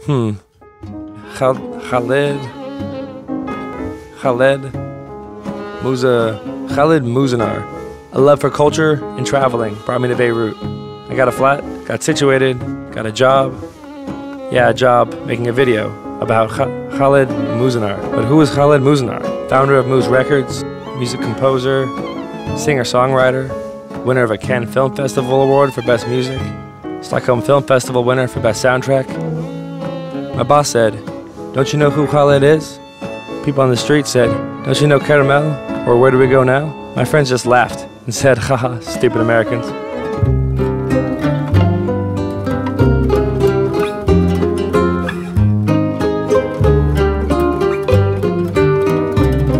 Khaled Mouzanar. A love for culture and traveling brought me to Beirut. I got a flat, got situated, got a job. Yeah, a job making a video about Khaled Mouzanar. But who is Khaled Mouzanar? Founder of Mouz Records, music composer, singer-songwriter, winner of a Cannes Film Festival Award for Best Music, Stockholm Film Festival winner for Best Soundtrack. My boss said, "Don't you know who Khaled is?" People on the street said, "Don't you know Caramel?" Or "Where do we go now?" My friends just laughed and said, "Haha, stupid Americans."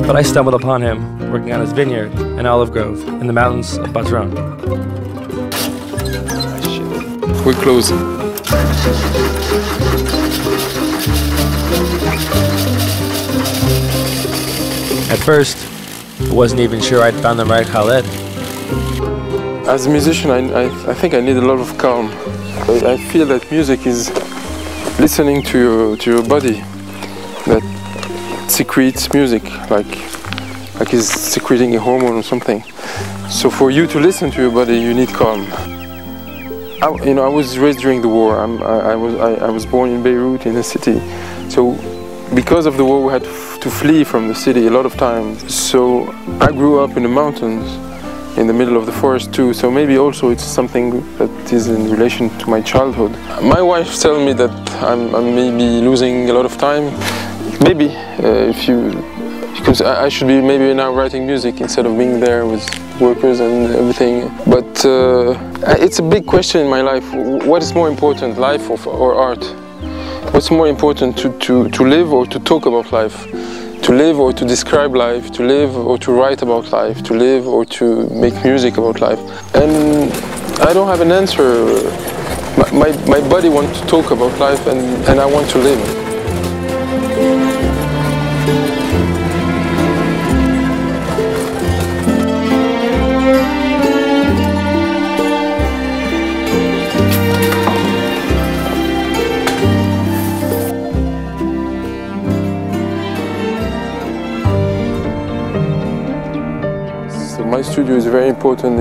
But I stumbled upon him working on his vineyard in Olive Grove in the mountains of Patron. We're closing. At first, I wasn't even sure I'd found the right Khaled. As a musician, I think I need a lot of calm. I feel that music is listening to your body, that secretes music, like it's secreting a hormone or something. So for you to listen to your body, you need calm. I was raised during the war. I was born in Beirut, in a city. So because of the war, we had to flee from the city a lot of times. So I grew up in the mountains, in the middle of the forest too. So maybe also it's something that is in relation to my childhood. My wife tells me that I'm maybe losing a lot of time. Maybe because I should be maybe now writing music instead of being there with workers and everything. But it's a big question in my life. What is more important, life or art? What's more important, to live or to talk about life? To live or to describe life? To live or to write about life? To live or to make music about life? And I don't have an answer. My body wants to talk about life and I want to live. My studio is very important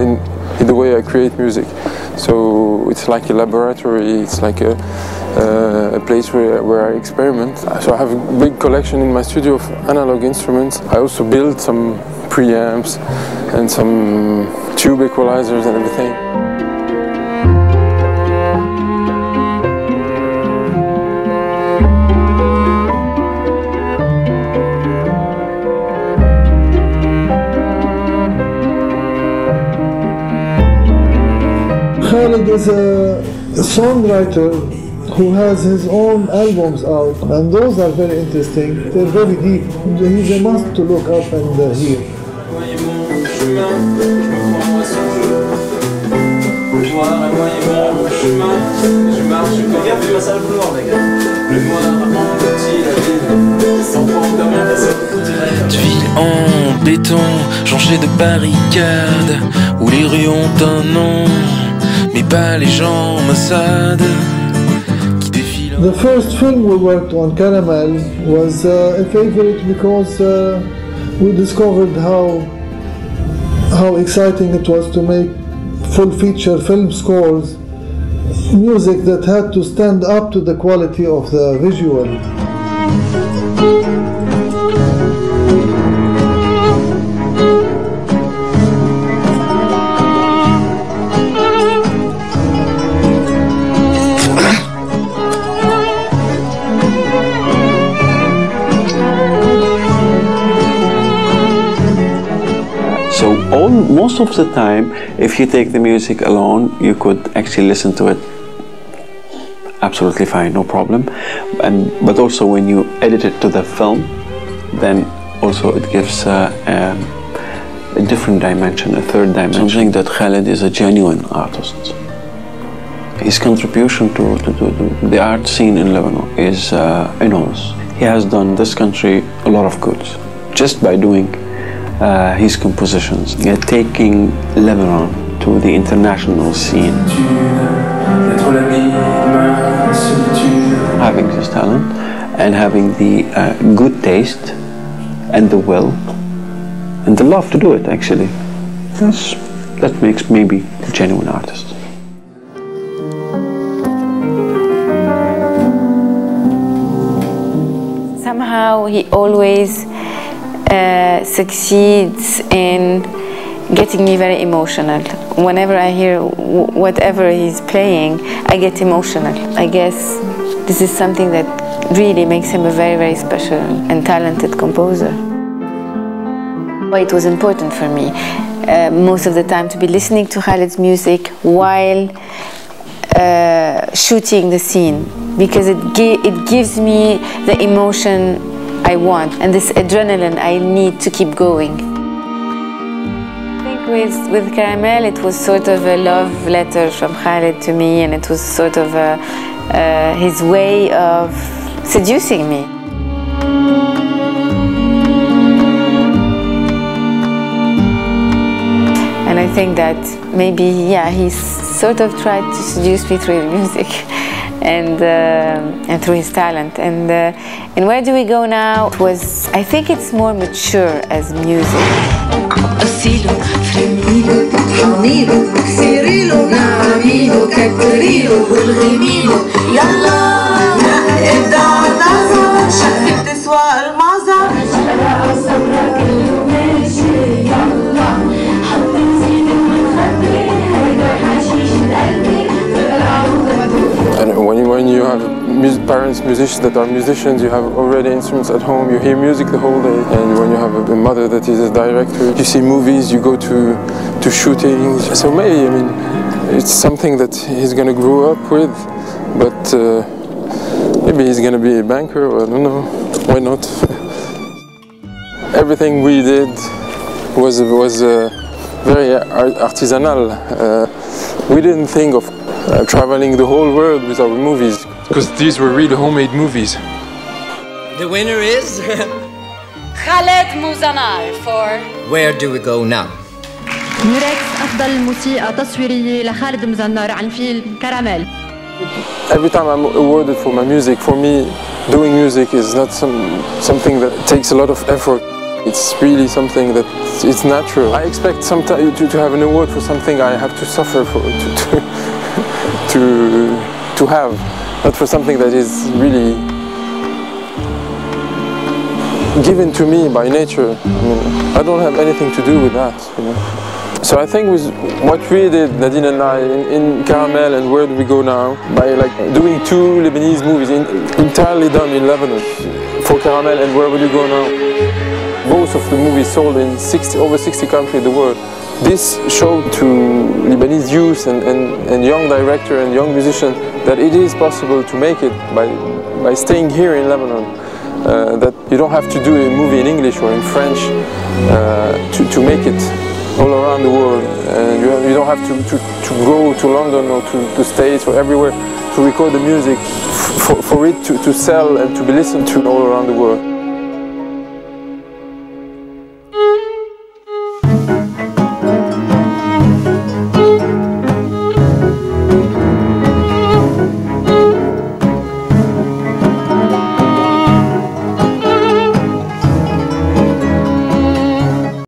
in the way I create music. So it's like a laboratory, it's like a place where I experiment. So I have a big collection in my studio of analog instruments. I also build some preamps and some tube equalizers and everything. Khaled is a songwriter who has his own albums out, and those are very interesting. They're very deep. He's a must to look up and hear. Tuiles en béton, jonchées de barricades, où les rues ont un nom, mais pas les gens maussades qui défilent. The first film we worked on, Caramel, was a favorite because we discovered how exciting it was to make full-feature film scores, music that had to stand up to the quality of the visual. So most of the time, if you take the music alone, you could actually listen to it absolutely fine, no problem. But also when you edit it to the film, then also it gives a different dimension, a third dimension. Something that Khaled is a genuine artist. His contribution to the art scene in Lebanon is enormous. He has done this country a lot of good just by doing his compositions, taking Lebanon to the international scene. Having this and having the good taste and the will and the love to do it, actually. That makes maybe a genuine artist. Somehow he always succeeds in getting me very emotional. Whenever I hear whatever he's playing, I get emotional. I guess this is something that really makes him a very, very special and talented composer. It was important for me most of the time to be listening to Khaled's music while shooting the scene, because it gives me the emotion I want and this adrenaline I need to keep going. I think with Caramel it was sort of a love letter from Khaled to me, and it was sort of his way of seducing me. And I think that maybe, yeah, he sort of tried to seduce me through his music and through his talent. And Where Do We Go Now? It was, I think it's more mature as music. And when you have parents, musicians that are musicians, you have already instruments at home, you hear music the whole day. And when you have a mother that is a director, you see movies, you go to shootings. So maybe, I mean, it's something that he's going to grow up with, but maybe he's going to be a banker, or I don't know, why not? Everything we did was very artisanal. We didn't think of traveling the whole world with our movies, because these were really homemade movies. The winner is Khaled Mouzanar for Where Do We Go Now? ميركس أفضل موسيقى تصويرية لخالد مزنار عن فيلم كراميل. Every time I'm awarded for my music, for me, doing music is not something that takes a lot of effort. It's really something that it's natural. I expect to have an award for something I have to suffer for, to have, not for something that is really given to me by nature. I mean, I don't have anything to do with that, you know. So I think with what we did, Nadine and I, in Caramel and Where Do We Go Now, by like doing two Lebanese movies entirely done in Lebanon, For Caramel and Where Will You Go Now, both of the movies sold in over 60 countries in the world. This showed to Lebanese youth and young director and young musician that it is possible to make it by staying here in Lebanon. That you don't have to do a movie in English or in French to make it all around the world. And you don't have to go to London or to States or everywhere to record the music for it to sell and to be listened to all around the world.